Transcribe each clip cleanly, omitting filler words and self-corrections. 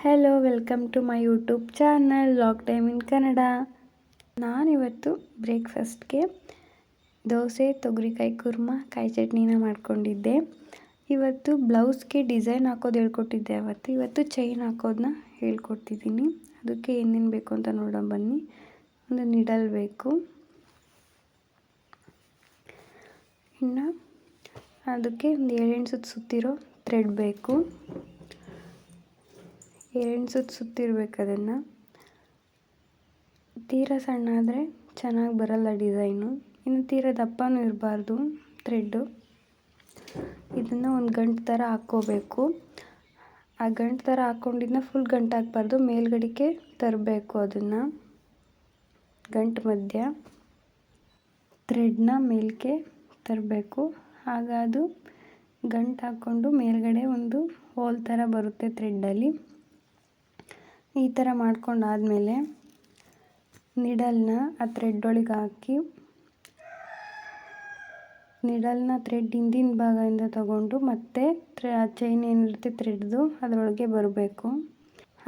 Hello, welcome to my YouTube channel log time in Kannada. ನಾನಿವತ್ತು ಬ್ರೇಕ್ಫಾಸ್ಟ್ಗೆ ದೋಸೆ, ತೊಗರಿಕಾಯಿ ಕುರ್ಮಾ, ಕಾಯಿ ಚಟ್ನಿನ ಮಾಡ್ಕೊಂಡಿದ್ದೆ. ಇವತ್ತು ಬ್ಲೌಸ್ಗೆ ಡಿಸೈನ್ ಹಾಕೋದು ಹೇಳ್ಕೊಟ್ಟಿದ್ದೆ. ಇವತ್ತು ಚೈನ್ ಹಾಕೋದನ್ನ ಹೇಳ್ಕೊಡ್ತಿದ್ದೀನಿ. ಅದಕ್ಕೆ ಏನೇನು ಬೇಕು ಅಂತ ನೋಡೋಣ ಬನ್ನಿ. ಒಂದು ನೀಡಲ್ ಬೇಕು, ಇನ್ನು ಅದಕ್ಕೆ ಒಂದು 7 ಸುತ್ತು ಸುತ್ತಿರೋ ಥ್ರೆಡ್ ಬೇಕು. 7 ಸುತ್ತು ಸುತ್ತಿರ್ಬೇಕು. ಅದನ್ನು ತೀರಾ ಸಣ್ಣ ಆದರೆ ಚೆನ್ನಾಗಿ ಬರಲ್ಲ ಡಿಸೈನು. ಇನ್ನು ತೀರಾ ದಪ್ಪನೂ ಇರಬಾರ್ದು ಥ್ರೆಡ್ಡು. ಇದನ್ನು ಒಂದು ಗಂಟು ಥರ ಹಾಕ್ಕೋಬೇಕು. ಆ ಗಂಟು ಥರ ಹಾಕ್ಕೊಂಡಿದ್ದನ್ನ ಫುಲ್ ಗಂಟು ಹಾಕಬಾರ್ದು, ಮೇಲ್ಗಡೆಗೆ ತರಬೇಕು. ಅದನ್ನು ಗಂಟು ಮಧ್ಯ ಥ್ರೆಡ್ನ ಮೇಲಕ್ಕೆ ತರಬೇಕು. ಆಗ ಅದು ಗಂಟು ಹಾಕ್ಕೊಂಡು ಮೇಲ್ಗಡೆ ಒಂದು ಹೋಲ್ ಥರ ಬರುತ್ತೆ ಥ್ರೆಡ್ಡಲ್ಲಿ. ಈ ಥರ ಮಾಡ್ಕೊಂಡಾದಮೇಲೆ ನಿಡಲ್ನ ಆ ಥ್ರೆಡ್ ಒಳಗೆ ಹಾಕಿ, ನಿಡಲ್ನ ಥ್ರೆಡ್ ಹಿಂದಿನ ಭಾಗದಿಂದ ತಗೊಂಡು ಮತ್ತೆ ಚೈನ್ ಏನಿರುತ್ತೆ ಥ್ರೆಡ್ದು ಅದರೊಳಗೆ ಬರಬೇಕು.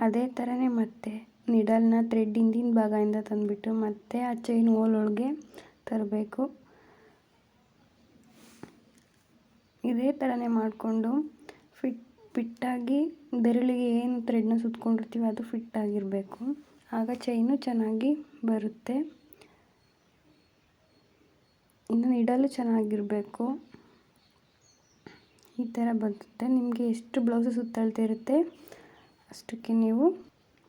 ಅದೇ ಥರನೇ ಮತ್ತೆ ನಿಡಲ್ನ ಥ್ರೆಡ್ ಹಿಂದಿನ ಭಾಗದಿಂದ ತಂದುಬಿಟ್ಟು ಮತ್ತೆ ಆ ಚೈನ್ ಹೋಲ್ ಒಳಗೆ ತರಬೇಕು. ಇದೇ ಥರನೇ ಮಾಡಿಕೊಂಡು ಫಿಟ್ಟಾಗಿ ಬೆರಳಿಗೆ ಏನು ಥ್ರೆಡ್ನ ಸುತ್ಕೊಂಡಿರ್ತೀವಿ ಅದು ಫಿಟ್ಟಾಗಿರಬೇಕು. ಆಗ ಚೈನು ಚೆನ್ನಾಗಿ ಬರುತ್ತೆ. ಇನ್ನು ನಿಡಲು ಚೆನ್ನಾಗಿರಬೇಕು. ಈ ಥರ ಬರುತ್ತೆ. ನಿಮಗೆ ಎಷ್ಟು ಬ್ಲೌಸು ಸುತ್ತಳತೆ ಇರುತ್ತೆ ಅಷ್ಟಕ್ಕೆ ನೀವು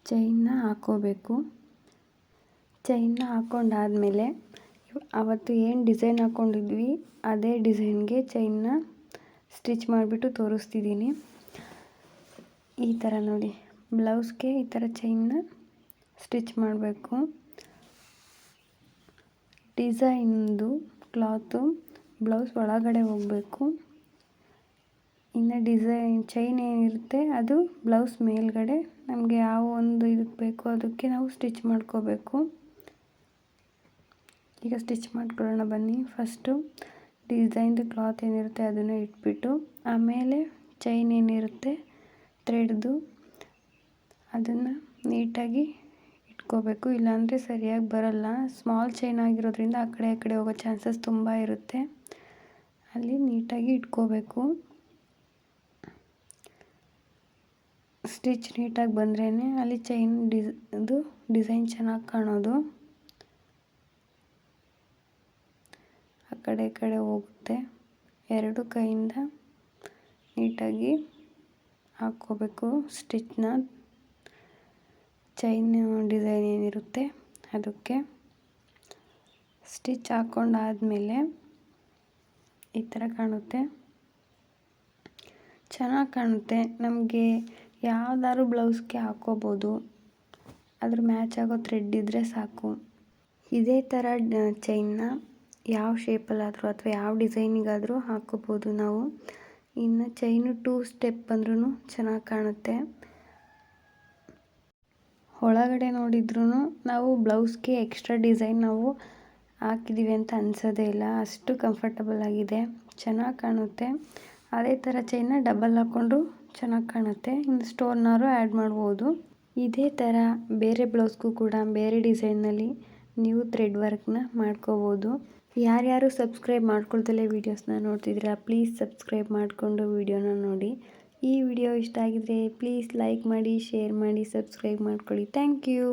ಚೈನ್ನ ಹಾಕ್ಕೋಬೇಕು. ಚೈನ್ನ ಹಾಕ್ಕೊಂಡಾದಮೇಲೆ ಅವತ್ತು ಏನು ಡಿಸೈನ್ ಹಾಕ್ಕೊಂಡಿದ್ವಿ ಅದೇ ಡಿಸೈನ್ಗೆ ಚೈನ್ನ ಸ್ಟಿಚ್ ಮಾಡಿಬಿಟ್ಟು ತೋರಿಸ್ತಿದ್ದೀನಿ. ಈ ಥರ ನೋಡಿ, ಬ್ಲೌಸ್ಗೆ ಈ ಥರ ಚೈನ್ನ ಸ್ಟಿಚ್ ಮಾಡಬೇಕು. ಡಿಸೈನ್ದು ಕ್ಲಾತು ಬ್ಲೌಸ್ ಒಳಗಡೆ ಹೋಗಬೇಕು. ಇನ್ನು ಚೈನ್ ಏನಿರುತ್ತೆ ಅದು ಬ್ಲೌಸ್ ಮೇಲ್ಗಡೆ ನಮಗೆ ಯಾವ ಒಂದು ಇದಕ್ಕೆ ಬೇಕೋ ಅದಕ್ಕೆ ನಾವು ಸ್ಟಿಚ್ ಮಾಡ್ಕೋಬೇಕು. ಈಗ ಸ್ಟಿಚ್ ಮಾಡ್ಕೊಳ್ಳೋಣ ಬನ್ನಿ. ಫಸ್ಟು ಡಿಸೈನ್ದು ಕ್ಲಾತ್ ಏನಿರುತ್ತೆ ಅದನ್ನು ಇಟ್ಬಿಟ್ಟು, ಆಮೇಲೆ ಚೈನ್ ಏನಿರುತ್ತೆ ಥ್ರೆಡ್ದು ಅದನ್ನು ನೀಟಾಗಿ ಇಟ್ಕೋಬೇಕು. ಇಲ್ಲಾಂದರೆ ಸರಿಯಾಗಿ ಬರಲ್ಲ. ಸ್ಮಾಲ್ ಚೈನ್ ಆಗಿರೋದ್ರಿಂದ ಆ ಕಡೆ ಹೋಗೋ ಚಾನ್ಸಸ್ ತುಂಬ ಇರುತ್ತೆ. ಅಲ್ಲಿ ನೀಟಾಗಿ ಇಟ್ಕೋಬೇಕು. ಸ್ಟಿಚ್ ನೀಟಾಗಿ ಬಂದ್ರೇ ಅಲ್ಲಿ ಚೈನ್ ಡಿಸೈನ್ ಚೆನ್ನಾಗಿ ಕಾಣೋದು. ಆ ಕಡೆ ಹೋಗುತ್ತೆ. ಎರಡು ಕೈಯಿಂದ ನೀಟಾಗಿ ಹಾಕ್ಕೋಬೇಕು ಸ್ಟಿಚ್ನ. ಚೈನ್ ಡಿಸೈನ್ ಏನಿರುತ್ತೆ ಅದಕ್ಕೆ ಸ್ಟಿಚ್ ಹಾಕ್ಕೊಂಡಾದಮೇಲೆ ಈ ಥರ ಕಾಣುತ್ತೆ. ಚೆನ್ನಾಗಿ ಕಾಣುತ್ತೆ. ನಮಗೆ ಯಾವ್ದಾದ್ರು ಬ್ಲೌಸ್ಗೆ ಹಾಕ್ಕೋಬೋದು. ಅದ್ರ ಮ್ಯಾಚ್ ಆಗೋ ಥ್ರೆಡ್ ಇದ್ದರೆ ಸಾಕು. ಇದೇ ಥರ ಚೈನ್ನ ಯಾವ ಶೇಪಲ್ಲಾದರೂ ಅಥವಾ ಯಾವ ಡಿಸೈನಿಗಾದರೂ ಹಾಕ್ಕೋಬೋದು ನಾವು. ಇನ್ನು ಚೈನು 2 ಸ್ಟೆಪ್ ಬಂದ್ರೂ ಚೆನ್ನಾಗಿ ಕಾಣುತ್ತೆ. ಒಳಗಡೆ ನೋಡಿದ್ರೂ ನಾವು ಬ್ಲೌಸ್ಗೆ ಎಕ್ಸ್ಟ್ರಾ ಡಿಸೈನ್ ನಾವು ಹಾಕಿದ್ದೀವಿ ಅಂತ ಅನಿಸೋದೇ ಇಲ್ಲ. ಅಷ್ಟು ಕಂಫರ್ಟಬಲ್ ಆಗಿದೆ, ಚೆನ್ನಾಗಿ ಕಾಣುತ್ತೆ. ಅದೇ ಥರ ಚೈನ್ನ ಡಬಲ್ ಹಾಕ್ಕೊಂಡು ಚೆನ್ನಾಗಿ ಕಾಣುತ್ತೆ. ಇನ್ನು ಸ್ಟೋನ್ನಾರು ಆ್ಯಡ್ ಮಾಡ್ಬೋದು. ಇದೇ ಥರ ಬೇರೆ ಬ್ಲೌಸ್ಗೂ ಕೂಡ ಬೇರೆ ಡಿಸೈನ್ನಲ್ಲಿ ನೀವು ಥ್ರೆಡ್ ವರ್ಕ್ನ ಮಾಡ್ಕೋಬೋದು. ಯಾರ್ಯಾರು ಸಬ್ಸ್ಕ್ರೈಬ್ ಮಾಡ್ಕೊಳ್ತಲೇ ವೀಡಿಯೋಸ್ನ ನೋಡ್ತಿದ್ದೀರಾ, ಪ್ಲೀಸ್ ಸಬ್ಸ್ಕ್ರೈಬ್ ಮಾಡಿಕೊಂಡು ವೀಡಿಯೋನ ನೋಡಿ. ಈ ವಿಡಿಯೋ ಇಷ್ಟ ಆಗಿದ್ರೆ ಪ್ಲೀಸ್ ಲೈಕ್ ಮಾಡಿ, ಶೇರ್ ಮಾಡಿ, ಸಬ್ಸ್ಕ್ರೈಬ್ ಮಾಡ್ಕೊಳ್ಳಿ. Thank you.